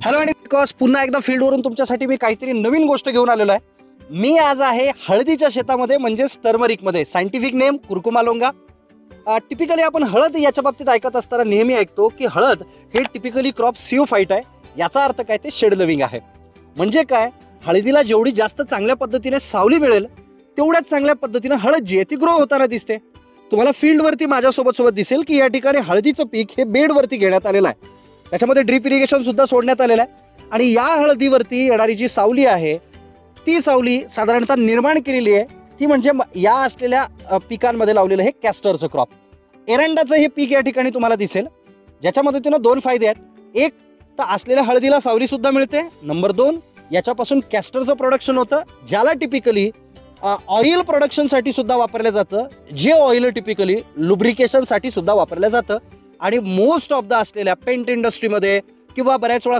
Hello आणि because पुन्हा एकदा फील्डवरून तुमच्यासाठी मी काहीतरी नवीन गोष्ट घेऊन आलेलो आहे. मी आज आहे हळदीच्या शेतामध्ये, म्हणजेच टर्मरिकमध्ये. Scientific name curcuma longa. Typically आपण हळद याच्या बाबतीत ऐकत असताना नेहमी ऐकतो की हळद हे टिपिकली क्रॉप सिओफाईट आहे. याचा अर्थ काय, ते शेड लविंग आहे. म्हणजे काय, हळदीला जेवढी जास्त चांगल्या पद्धतीने सावली मिळेल तेवढ्याच चांगल्या पद्धतीने हळद जी आहे ती ग्रो होताना दिसते. तुम्हाला फील्डवरती माझ्यासोबत दिसेल की या ठिकाणी हळदीचं पीक हे बेडवरती घेण्यात आलेलं आहे. त्याच्यामध्ये ड्रीप इरिगेशन सुद्धा सोडण्यात आलेलं आहे. आणि या हळदीवरती येणारी जी सावली आहे ती सावली साधारणतः निर्माण केलेली आहे ती म्हणजे या असलेल्या पिकांमध्ये लावलेलं हे कॅस्टरचं क्रॉप. एरंडाचं हे पीक या ठिकाणी तुम्हाला दिसेल, ज्याच्या मदतीनं दोन फायदे आहेत. एक तर असलेल्या हळदीला सावली सुद्धा मिळते. नंबर 2, याच्यापासून कॅस्टरचं प्रोडक्शन होतं, ज्याला टिपिकली ऑइल प्रोडक्शनसाठी सुद्धा वापरलं जातं. जे ऑइल टिपिकली लुब्रिकेशनसाठी सुद्धा वापरलं जातं. आणि मोस्ट ऑफ द असलेल्या पेंट इंडस्ट्रीमध्ये किंवा बऱ्याच वेळा